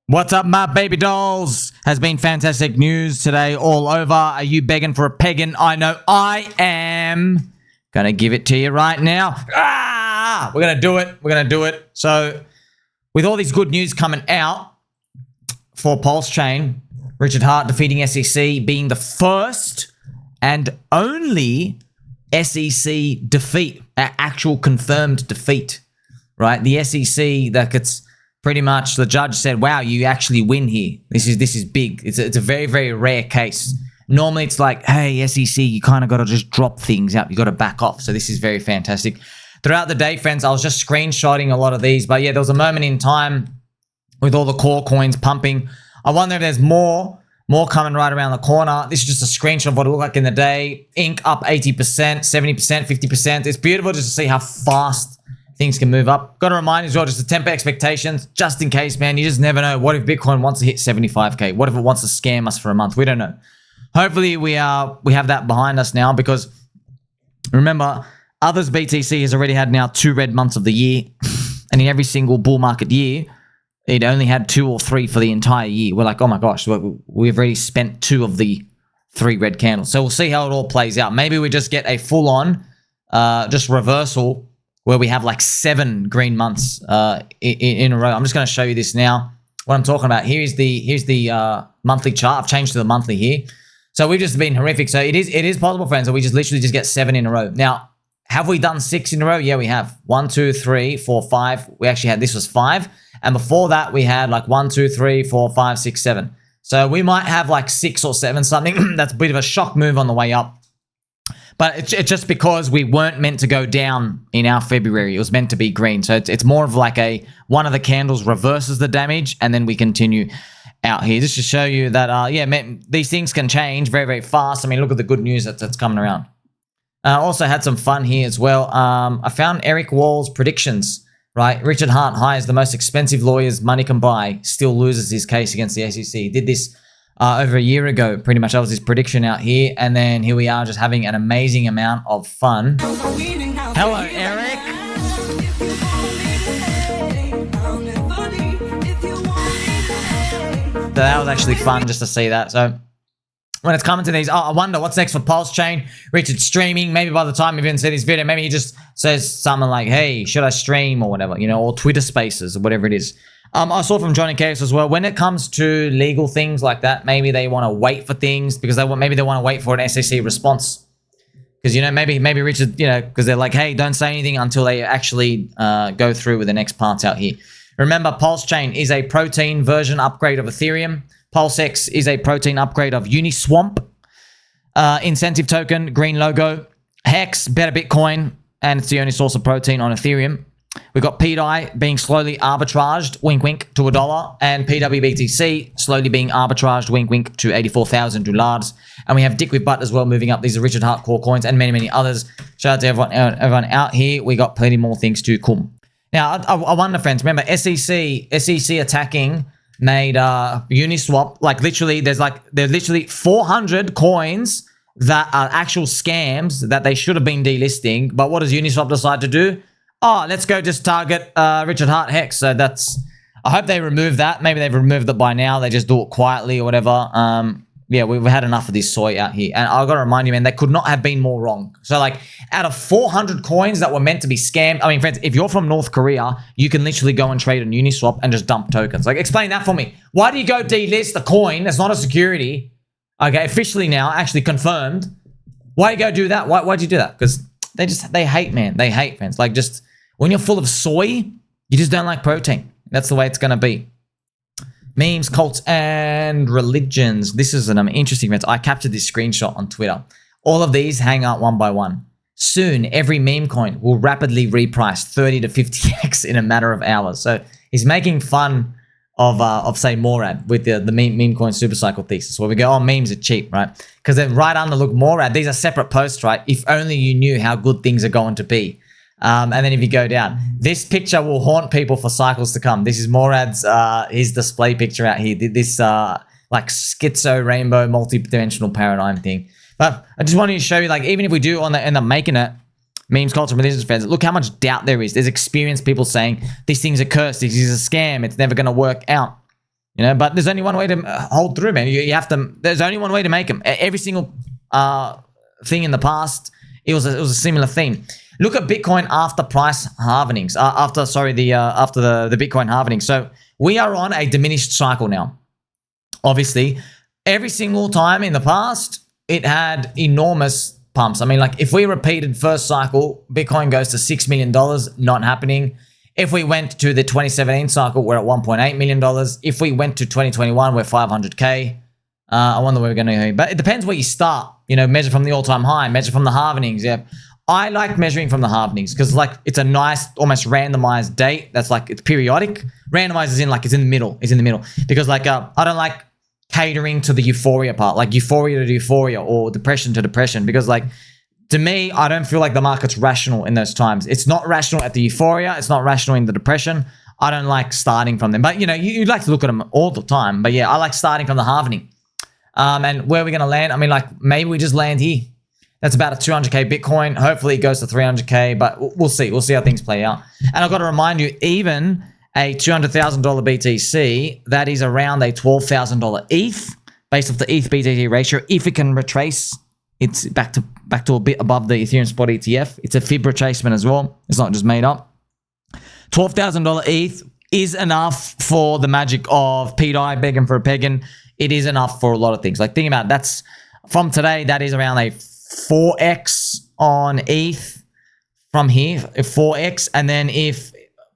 What's up, my baby dolls? Has been fantastic news today all over. Are you begging for a pegging? I know I am. Gonna give it to you right now. We're gonna do it. We're gonna do it. So, with all these good news coming out for PulseChain, Richard Hart defeating SEC, being the first and only SEC defeat, actual confirmed defeat, right? The SEC that gets pretty much, the judge said, wow, you actually win here. This is big. It's a very, very rare case. Normally it's like, hey, SEC, you kind of got to just drop things out. You got to back off. So this is very fantastic. Throughout the day, friends, I was just screenshotting a lot of these. But yeah, there was a moment in time with all the core coins pumping. I wonder if there's more coming right around the corner. This is just a screenshot of what it looked like in the day. Ink up 80%, 70%, 50%. It's beautiful just to see how fast things can move up. Got to remind you as well, just to temper expectations, just in case, man. You just never know. What if Bitcoin wants to hit 75K? What if it wants to scam us for a month? We don't know. Hopefully, we have that behind us now, because remember, others BTC has already had now 2 red months of the year, and in every single bull market year, it only had 2 or 3 for the entire year. We're like, oh my gosh, we've already spent 2 of the 3 red candles. So we'll see how it all plays out. Maybe we just get a full-on just reversal where we have like 7 green months in a row. I'm just going to show you this now. What I'm talking about, here's the monthly chart. I've changed to the monthly here. So we've just been horrific. So it is possible, friends, that we just literally just get 7 in a row. Now, have we done 6 in a row? Yeah, we have. 1, 2, 3, 4, 5. We actually had, this was 5. And before that, we had like 1, 2, 3, 4, 5, 6, 7. So we might have like 6 or 7 something. That's a bit of a shock move on the way up. But it's just because we weren't meant to go down in our February. It was meant to be green. So it's more of like one of the candles reverses the damage, and then we continue out here. Just to show you that, yeah, man, these things can change very, very fast. I mean, look at the good news that's coming around. I also had some fun here as well. I found Eric Wall's predictions, right? Richard Hart hires the most expensive lawyers money can buy, still loses his case against the SEC. He did this over a year ago, pretty much. That was his prediction out here. And then here we are just having an amazing amount of fun. Hello, Eric. So that was actually fun just to see that. So when it's coming to these, I wonder what's next for PulseChain. Richard's streaming. Maybe by the time you've even seen this video, maybe he just says something like, hey, should I stream or whatever, you know, or Twitter Spaces or whatever it is. I saw from Johnny Case as well, when it comes to legal things like that, maybe they want to wait for things because maybe they want to wait for an SEC response. Because, you know, maybe Richard, you know, because they're like, hey, don't say anything until they actually go through with the next parts out here. Remember, PulseChain is a protein version upgrade of Ethereum. PulseX is a protein upgrade of Uniswap. Incentive token, green logo. Hex, better Bitcoin, and it's the only source of protein on Ethereum. We've got pDAI being slowly arbitraged, wink wink, to $1, and pWBTC slowly being arbitraged, wink wink, to $84,000. And we have DickWifButt as well moving up. These are Richard Hart core coins and many, many others. Shout out to everyone out here. We got plenty more things to come. Now, I wonder, friends, remember SEC attacking made Uniswap, like literally, there's literally 400 coins that are actual scams that they should have been delisting. But what does Uniswap decide to do? Oh, let's go just target Richard Hart Hex. So I hope they remove that. Maybe they've removed it by now. They just do it quietly or whatever. Yeah, we've had enough of this soy out here. And I've got to remind you, man, they could not have been more wrong. So like out of 400 coins that were meant to be scammed, I mean, friends, if you're from North Korea, you can literally go and trade on Uniswap and just dump tokens. Like, explain that for me. Why do you go delist a coin that's not a security? Okay, officially now, actually confirmed. Why do you go do that? Why'd you do that? Because they hate, man. They hate, friends. Like, just when you're full of soy, you just don't like protein. That's the way it's going to be. Memes, cults, and religions. This is an interesting event. I captured this screenshot on Twitter. All of these hang out one by one. Soon, every meme coin will rapidly reprice 30 to 50x in a matter of hours. So he's making fun of say, Morad with the meme coin supercycle thesis, where we go, oh, memes are cheap, right? Because then right under, look, Morad, these are separate posts, right? If only you knew how good things are going to be. And then if you go down, this picture will haunt people for cycles to come. This is Morad's his display picture out here. This like schizo rainbow multi-dimensional paradigm thing. But I just wanted to show you, like, even if we do end up making it, memes, culture, religious fans, look how much doubt there is. There's experienced people saying these things are cursed, this is a scam, it's never going to work out. You know, but there's only one way to hold through, man. You have to. There's only one way to make them. Every single thing in the past, it was a similar theme. Look at Bitcoin after price halvenings. After the Bitcoin halvening. So we are on a diminished cycle now. Obviously, every single time in the past, it had enormous pumps. I mean, like if we repeated first cycle, Bitcoin goes to $6 million, not happening. If we went to the 2017 cycle, we're at $1.8 million. If we went to 2021, we're 500K. I wonder where we're going to go. But it depends where you start. You know, measure from the all-time high, measure from the halvenings. Yeah, I like measuring from the halvenings because like it's a nice, almost randomized date. That's like it's periodic. Randomized is in like it's in the middle. It's in the middle because like I don't like catering to the euphoria part, like euphoria to euphoria or depression to depression. Because like to me, I don't feel like the market's rational in those times. It's not rational at the euphoria. It's not rational in the depression. I don't like starting from them. But you know, you'd like to look at them all the time. But yeah, I like starting from the halvening. And where are we going to land? I mean, like maybe we just land here. That's about a 200K Bitcoin. Hopefully it goes to 300K, but we'll see. We'll see how things play out. And I've got to remind you, even a $200,000 BTC, that is around a $12,000 ETH based off the ETH BTC ratio. If it can retrace, it's back to a bit above the Ethereum spot ETF. It's a fib retracement as well. It's not just made up. $12,000 ETH is enough for the magic of pDAI, begging for a pegging. It is enough for a lot of things. Like think about it, that's from today, that is around a 4x on ETH from here, 4x. And then if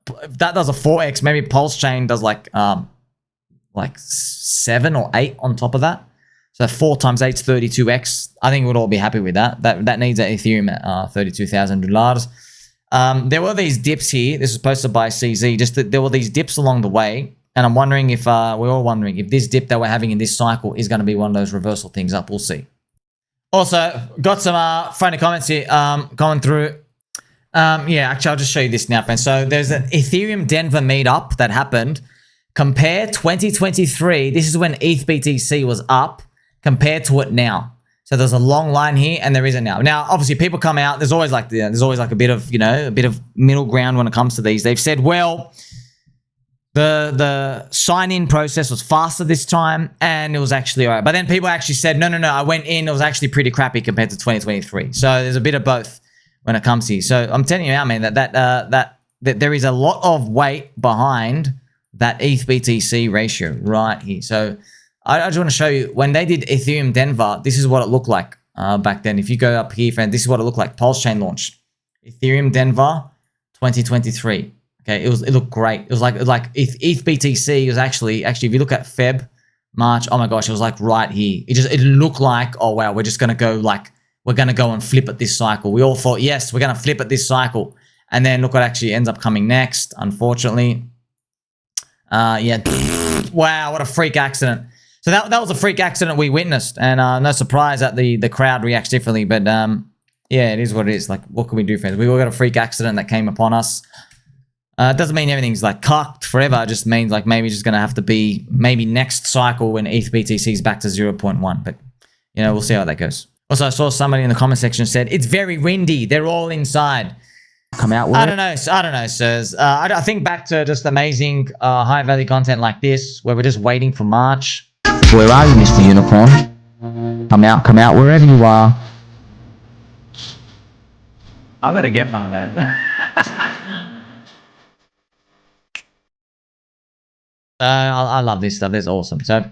that does a 4x, maybe PulseChain does like 7 or 8 on top of that. So 4 times 8 is 32x. I think we'd all be happy with that. That needs an Ethereum at $32,000. There were these dips here. This was posted by CZ. Just that there were these dips along the way. And I'm wondering if, we're all wondering if this dip that we're having in this cycle is going to be one of those reversal things up. We'll see. Also, got some friendly comments here going through. Yeah, actually, I'll just show you this now, friends. So there's an Ethereum Denver meetup that happened. Compare 2023. This is when ETH-BTC was up compared to it now. So there's a long line here, and there isn't now. Now, obviously, people come out. There's always like a bit of a bit of middle ground when it comes to these. They've said, well, the sign-in process was faster this time, and it was actually all right. But then people actually said, no, I went in. It was actually pretty crappy compared to 2023. So there's a bit of both when it comes to you. So I'm telling you now, man, that there is a lot of weight behind that ETH-BTC ratio right here. So I just want to show you, when they did Ethereum Denver, this is what it looked like back then. If you go up here, friend, this is what it looked like. PulseChain launch. Ethereum Denver 2023. Okay, it looked great. It was like ETH-BTC was actually if you look at Feb, March, oh my gosh, it was like right here. It looked like, oh wow, we're just gonna go and flip at this cycle. We all thought, yes, we're gonna flip at this cycle. And then look what actually ends up coming next, unfortunately. Yeah, wow, what a freak accident. So that was a freak accident we witnessed, and no surprise that the crowd reacts differently, but yeah, it is what it is. Like, what can we do, friends? We all got a freak accident that came upon us. It doesn't mean everything's like cocked forever. It just means like maybe it's just going to have to be maybe next cycle when ETH-BTC is back to 0.1. But, you know, we'll see how that goes. Also, I saw somebody in the comment section said, it's very windy. They're all inside. Come out with I don't know, sirs. I think back to just amazing high-value content like this where we're just waiting for March. Where are you, Mr. Unicorn? Come out wherever you are. I'm going to get on that. I love this stuff. This is awesome. So,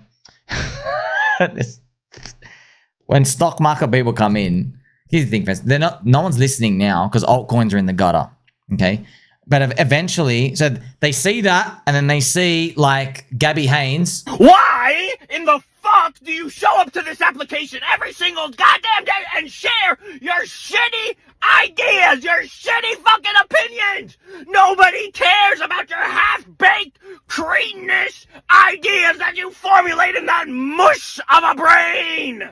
when stock market people come in, here's the thing, friends. No one's listening now because altcoins are in the gutter. Okay, but eventually, so they see that, and then they see like Gabby Haines. Why in the fuck do you show up to this application every single goddamn day and share your shitty ideas, your shitty fucking opinions? Nobody cares about your half-baked cretinous ideas that you formulate in that mush of a brain.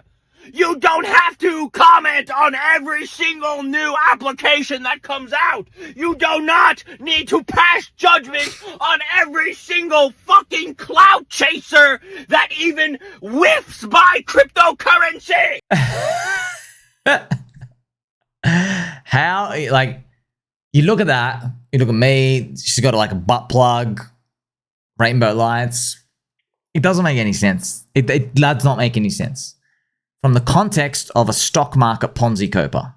You don't have to comment on every single new application that comes out. You do not need to pass judgment on every single fucking clout chaser that even whiffs by cryptocurrency. How, like, you look at that, you look at me, she's got like a butt plug, rainbow lights. It doesn't make any sense. It does not make any sense. From the context of a stock market Ponzi coper,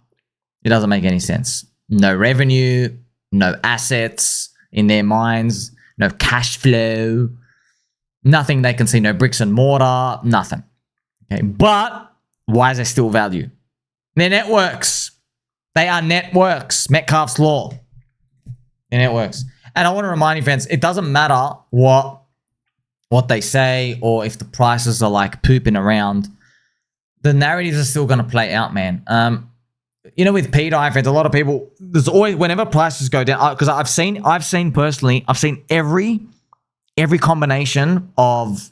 it doesn't make any sense. No revenue, no assets in their minds, no cash flow, nothing they can see, no bricks and mortar, nothing. Okay, but why is there still value? They're networks. They are networks. Metcalfe's law. They're networks. And I want to remind you, friends, it doesn't matter what they say or if the prices are like pooping around. The narratives are still going to play out, man. You know, with pDAI, friends, a lot of people, there's always, whenever prices go down, because I've seen personally, I've seen every combination of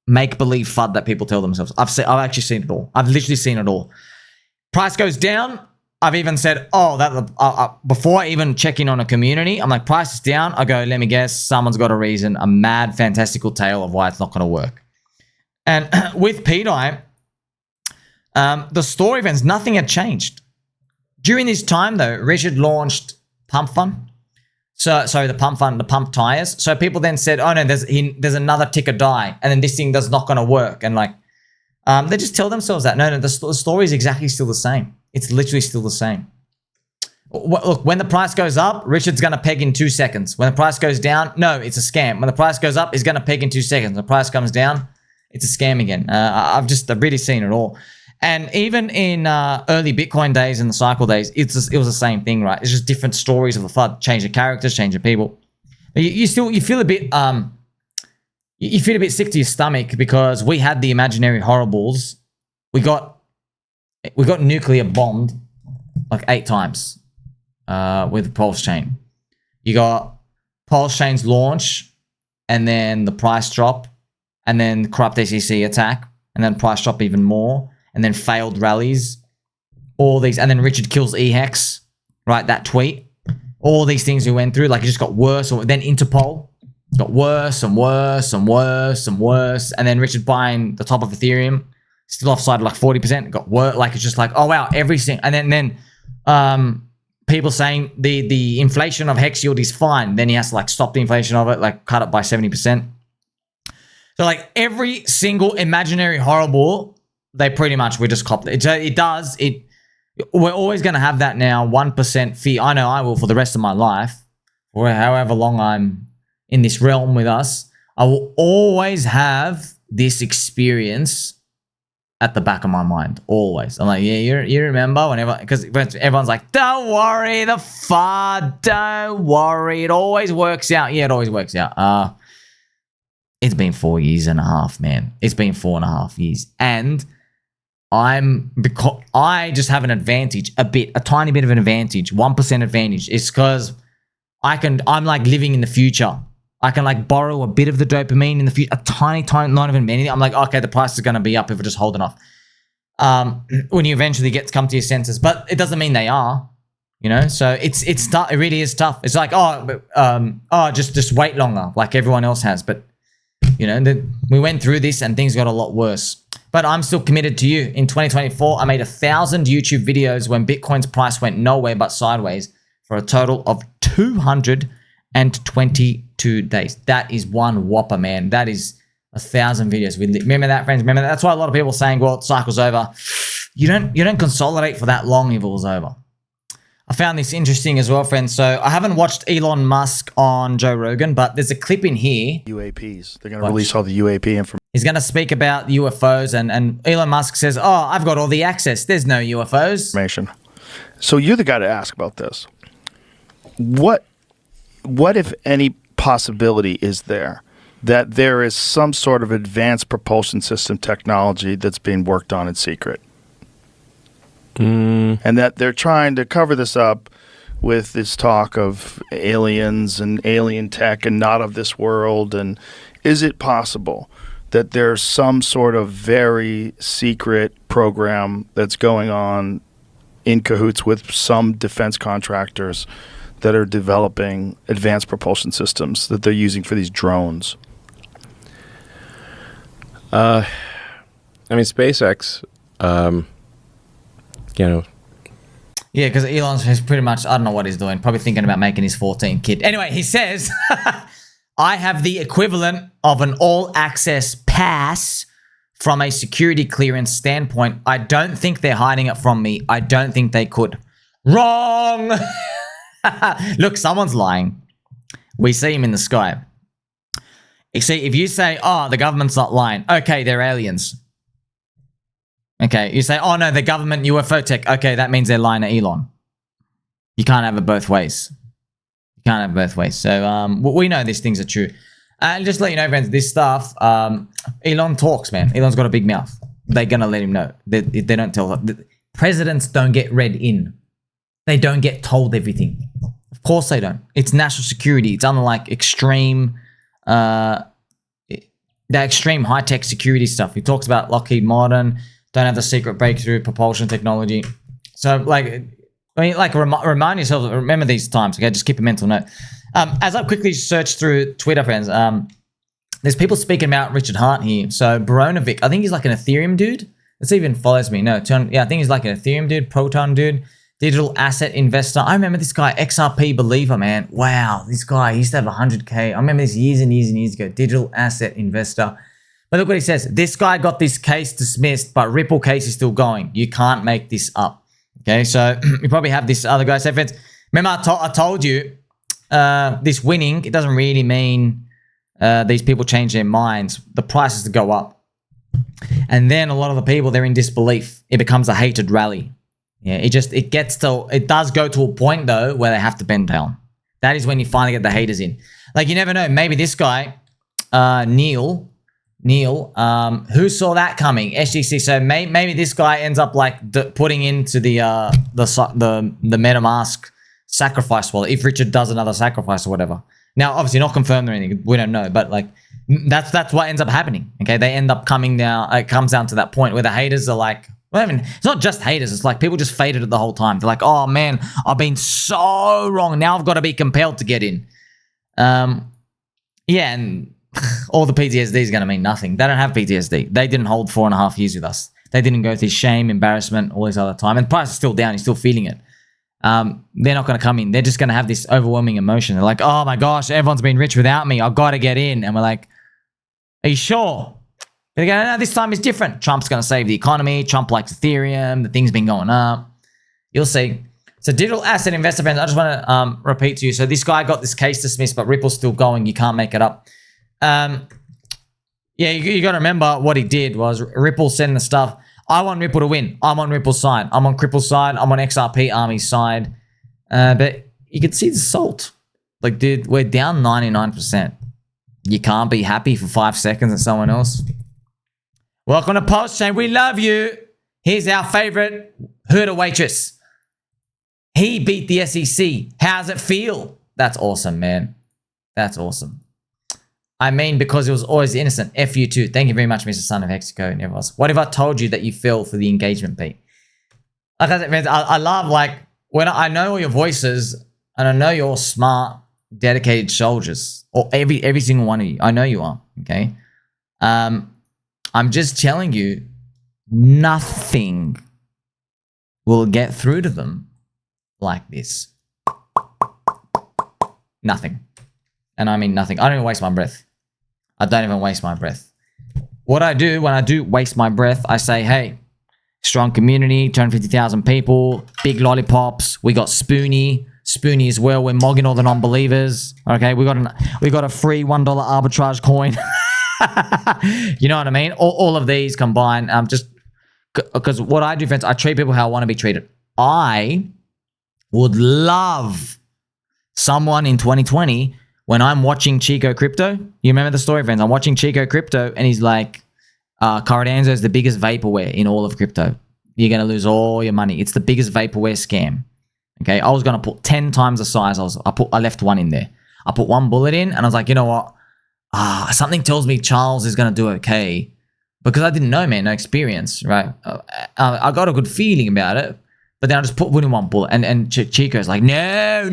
make-believe FUD that people tell themselves. I've actually seen it all. I've literally seen it all. Price goes down. I've even said, before I even check in on a community, I'm like, price is down. I go, let me guess, someone's got a reason, a mad, fantastical tale of why it's not going to work. And with pDAI, the story events, nothing had changed. During this time, though, Richard launched Pump Fund. Sorry, the Pump Fund, the pump tires. So people then said, oh no, there's another ticker DAI, and then this thing does not going to work. And like, they just tell themselves that. No, the story is exactly still the same. It's literally still the same. Look, when the price goes up, Richard's going to peg in 2 seconds. When the price goes down, no, it's a scam. When the price goes up, he's going to peg in 2 seconds. When the price comes down, it's a scam again. I've really seen it all. And even in early Bitcoin days and the cycle days, it was the same thing, right? It's just different stories of the FUD. Change the characters, change the people. But you feel a bit sick to your stomach because we had the imaginary horribles. We got nuclear bombed like 8 times with PulseChain. You got PulseChain's launch, and then the price drop, and then corrupt SEC attack, and then price drop even more. And then failed rallies, all these, and then Richard kills eHex, right? That tweet, all these things we went through, like it just got worse. Then Interpol got worse and worse and worse and worse. And then Richard buying the top of Ethereum, still offside like 40%. It got worse. Like it's just like, oh wow, everything. And then people saying the inflation of hex yield is fine. Then he has to like stop the inflation of it, like cut it by 70%. So like every single imaginary horrible. We just copped it. We're always going to have that now, 1% fee. I know I will for the rest of my life, or however long I'm in this realm with us. I will always have this experience at the back of my mind, always. I'm like, yeah, you remember whenever, because everyone's like, don't worry, the FUD, don't worry, it always works out. Yeah, it always works out. It's been 4 years and a half, man. It's been 4.5 years. And I just have an advantage, a tiny bit of an advantage, 1% advantage. It's because I'm like living in the future. I can like borrow a bit of the dopamine in the future, a tiny, not even anything. I'm like, okay, the price is going to be up if I just hold it off. When you eventually come to your senses, but it doesn't mean they are, you know? So it's tough. It really is tough. It's like, just wait longer like everyone else has. But you know, we went through this and things got a lot worse. But I'm still committed to you. In 2024, I made 1,000 YouTube videos when Bitcoin's price went nowhere but sideways for a total of 222 days. That is one whopper, man. That is 1,000 videos. Remember that, friends? Remember that? That's why a lot of people are saying, well, the cycle's over. You don't consolidate for that long if it was over. I found this interesting as well, friends. So I haven't watched Elon Musk on Joe Rogan, but there's a clip in here. UAPs. They're going to release all the UAP information. He's going to speak about UFOs, and Elon Musk says, oh, I've got all the access. There's no UFOs. So you're the guy to ask about this. What if any possibility is there that there is some sort of advanced propulsion system technology that's being worked on in secret? And that they're trying to cover this up with this talk of aliens and alien tech and not of this world. And is it possible that there's some sort of very secret program that's going on in cahoots with some defense contractors that are developing advanced propulsion systems that they're using for these drones? I mean, SpaceX, you know. Yeah, because Elon's pretty much, I don't know what he's doing. Probably thinking about making his 14th kid. Anyway, he says, I have the equivalent of an all-access pass from a security clearance standpoint. I don't think they're hiding it from me. I don't think they could. Wrong! Look, someone's lying. We see him in the sky. You see, if you say, oh, the government's not lying. Okay, they're aliens. Okay, you say, oh no, the government UFO tech. Okay, that means they're lying to Elon. You can't have it both ways. You can't have it both ways. So we know these things are true. And just to let you know, friends, this stuff, Elon talks, man. Elon's got a big mouth. They're going to let him know. They don't tell them. Presidents don't get read in. They don't get told everything. Of course they don't. It's national security. It's unlike extreme, that extreme high-tech security stuff. He talks about Lockheed Martin, don't have the secret breakthrough propulsion technology. So, like, I mean, like, remind yourself, remember these times, okay? Just keep a mental note. As I quickly search through Twitter, friends, there's people speaking about Richard Hart here. So, Baronovic, I think he's like an Ethereum dude. This even follows me. No, yeah, I think he's like an Ethereum dude, Proton dude, digital asset investor. I remember this guy, XRP believer, man. Wow, this guy, he used to have 100K. I remember this years and years and years ago, digital asset investor. But look what he says. This guy got this case dismissed, but Ripple case is still going. You can't make this up. Okay, so you probably have this other guy. So friends, remember I told you this winning, it doesn't really mean these people change their minds. The price is to go up. And then a lot of the people, they're in disbelief. It becomes a hated rally. Yeah, it does go to a point though where they have to bend down. That is when you finally get the haters in. Like, you never know. Maybe this guy, Neil, who saw that coming? SGC. So maybe this guy ends up like putting into the MetaMask sacrifice wallet if Richard does another sacrifice or whatever. Now, obviously not confirmed or anything. We don't know, but like that's what ends up happening. Okay, they end up coming down. It comes down to that point where the haters are like, well, I mean, it's not just haters. It's like people just faded it the whole time. They're like, oh man, I've been so wrong. Now I've got to be compelled to get in. Yeah, and all the PTSD is going to mean nothing. They don't have PTSD. They didn't hold 4.5 years with us. They didn't go through shame, embarrassment, all this other time. And the price is still down. He's still feeling it. They're not going to come in. They're just going to have this overwhelming emotion. They're like, oh my gosh, everyone's been rich without me. I've got to get in. And we're like, are you sure? They go, no, this time is different. Trump's going to save the economy. Trump likes Ethereum. The thing's been going up. You'll see. So digital asset investor friends, I just want to repeat to you. So this guy got this case dismissed, but Ripple's still going. You can't make it up. Yeah, you got to remember what he did was Ripple sending the stuff. I want Ripple to win. I'm on Ripple's side. I'm on Cripple's side. I'm on XRP Army's side. But you can see the salt. Like, dude, we're down 99%. You can't be happy for 5 seconds at someone else. Welcome to PulseChain. We love you. Here's our favorite herder waitress. He beat the SEC. How's it feel? That's awesome, man. That's awesome. I mean, because it was always innocent. F you too. Thank you very much, Mr. Son of Mexico and everyone else. What if I told you that you fell for the engagement beat? Like I said, friends, I love, like, when I know all your voices and I know you're smart, dedicated soldiers, or every single one of you. I know you are, okay? I'm just telling you, nothing will get through to them like this. Nothing. And I mean nothing. I don't even waste my breath. I don't even waste my breath. What I do when I do waste my breath, I say, hey, strong community, 250,000 people, big lollipops. We got Spoonie as well. We're mogging all the non-believers. Okay, we got a free $1 arbitrage coin. You know what I mean? All of these combined, just because what I do, friends, I treat people how I want to be treated. I would love someone in 2020 when I'm watching Chico Crypto. You remember the story, friends? I'm watching Chico Crypto and he's like, Cardano is the biggest vaporware in all of crypto. You're going to lose all your money. It's the biggest vaporware scam. Okay, I was going to put 10 times the size. I left one in there. I put one bullet in and I was like, you know what? Something tells me Charles is going to do okay, because I didn't know, man, no experience, right? I got a good feeling about it, but then I just put in one bullet, and Chico's like, no.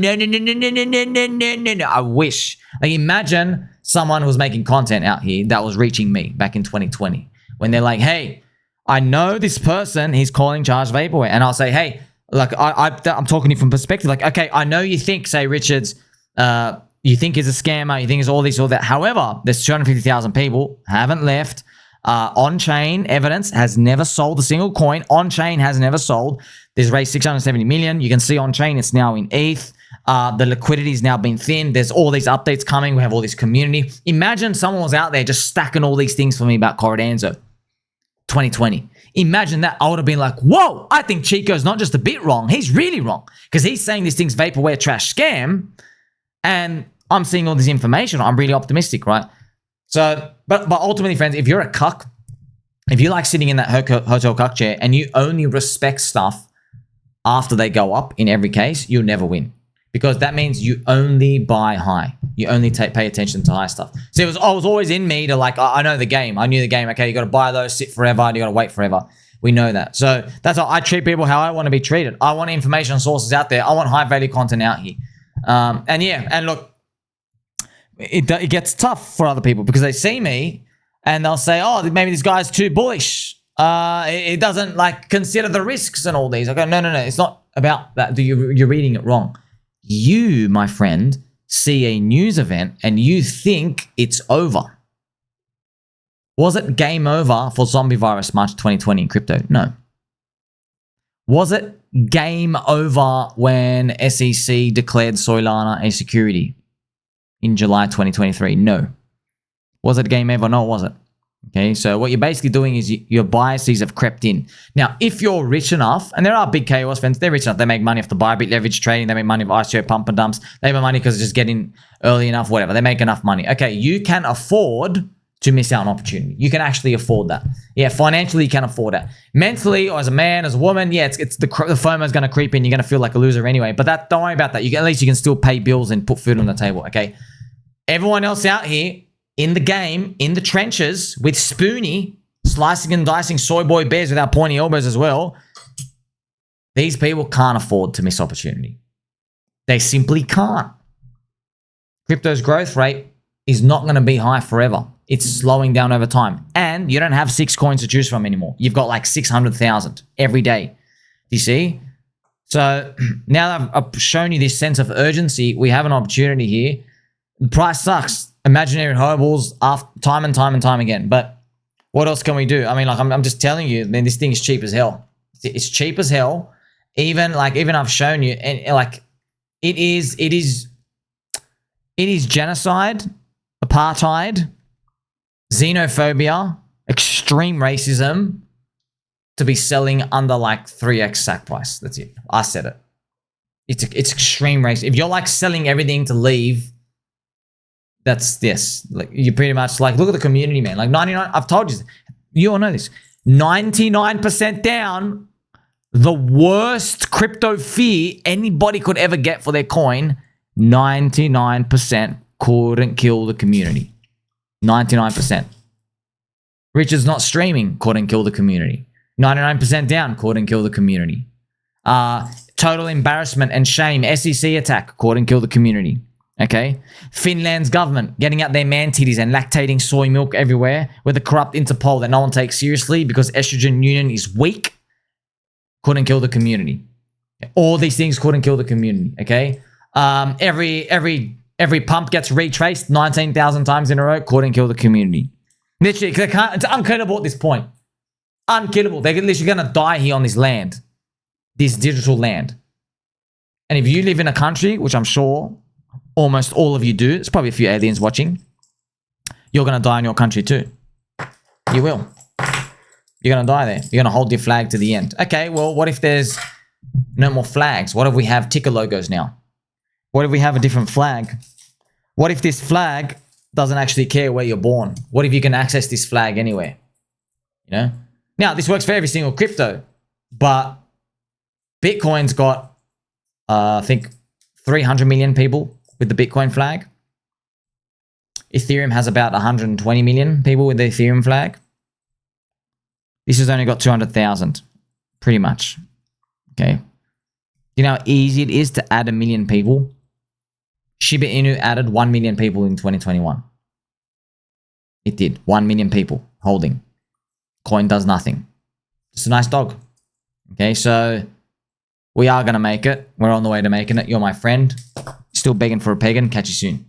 I wish. Like, imagine someone who was making content out here that was reaching me back in 2020, when they're like, hey, I know this person, he's calling charged vaporware, and I'll say, hey, like, I'm talking to you from perspective, like, okay, I know you think, say, Richard's you think is a scammer, you think is all this, all that. However, there's 250,000 people haven't left. On-chain evidence has never sold a single coin. On-chain has never sold. There's raised 670 million. You can see on-chain, it's now in ETH. The liquidity has now been thin. There's all these updates coming. We have all this community. Imagine someone was out there just stacking all these things for me about Corridanzo 2020. Imagine that. I would have been like, whoa, I think Chico's not just a bit wrong. He's really wrong. Because he's saying this thing's vaporware trash scam. And I'm seeing all this information. I'm really optimistic, right? So, but ultimately, friends, if you're a cuck, if you like sitting in that hotel cuck chair and you only respect stuff after they go up in every case, you'll never win. Because that means you only buy high. You only pay attention to high stuff. So I was always in me to like, I know the game. I knew the game. Okay, you got to buy those, sit forever, and you got to wait forever. We know that. So that's how I treat people how I want to be treated. I want information sources out there. I want high value content out here. And look, it gets tough for other people because they see me and they'll say, oh, maybe this guy's too bullish. It doesn't like consider the risks and all these. I go, no. It's not about that. You're reading it wrong. You, my friend, see a news event and you think it's over. Was it game over for zombie virus March 2020 in crypto? No. Was it game over when SEC declared Solana a security in July 2023? No. Was it game over? No, it wasn't. Okay, so what you're basically doing is your biases have crept in. Now, if you're rich enough, and there are big chaos fans, they're rich enough, they make money off the Bybit leverage trading, they make money off ICO pump and dumps, they make money because it's just getting early enough, whatever. They make enough money. Okay, you can afford to miss out on opportunity. You can actually afford that. Yeah, financially you can afford that. Mentally, or as a man, as a woman, yeah, it's the FOMO is going to creep in. You're going to feel like a loser anyway. But don't worry about that. At least you can still pay bills and put food on the table. Okay, everyone else out here in the game, in the trenches with Spoonie, slicing and dicing soy boy bears without pointy elbows as well. These people can't afford to miss opportunity. They simply can't. Crypto's growth rate is not going to be high forever. It's slowing down over time. And you don't have 6 coins to choose from anymore. You've got like 600,000 every day. Do you see? So now that I've shown you this sense of urgency, we have an opportunity here. The price sucks. Imaginary hobles time and time again. But what else can we do? I mean, like I'm just telling you, man, this thing is cheap as hell. It's cheap as hell. Even I've shown you, and like it is genocide, apartheid, xenophobia, extreme racism to be selling under like 3x sack price. That's it. I said it. It's extreme racism. If you're like selling everything to leave, that's this. Like you pretty much like look at the community, man. Like 99. I've told you, you all know this. 99% down. The worst crypto fear anybody could ever get for their coin. 99% couldn't kill the community. 99%. Richard's not streaming, couldn't kill the community. 99% down, couldn't kill the community. Total embarrassment and shame, SEC attack, couldn't kill the community. Okay? Finland's government getting out their man titties and lactating soy milk everywhere with a corrupt Interpol that no one takes seriously because estrogen union is weak, couldn't kill the community. All these things couldn't kill the community. Okay? Every pump gets retraced 19,000 times in a row, couldn't kill the community. Literally, it's unkillable at this point. Unkillable. They're literally going to die here on this land. This digital land. And if you live in a country, which I'm sure almost all of you do, there's probably a few aliens watching, you're going to die in your country too. You will. You're going to die there. You're going to hold your flag to the end. Okay, well, what if there's no more flags? What if we have ticker logos now? What if we have a different flag? What if this flag doesn't actually care where you're born? What if you can access this flag anywhere? You know? Now, this works for every single crypto, but Bitcoin's got, I think, 300 million people with the Bitcoin flag. Ethereum has about 120 million people with the Ethereum flag. This has only got 200,000, pretty much. Okay. You know how easy it is to add 1 million people? Shiba Inu added 1 million people in 2021. It did. 1 million people holding. Coin does nothing. It's a nice dog. Okay, so we are going to make it. We're on the way to making it. You're my friend. Still begging for a pagan. Catch you soon.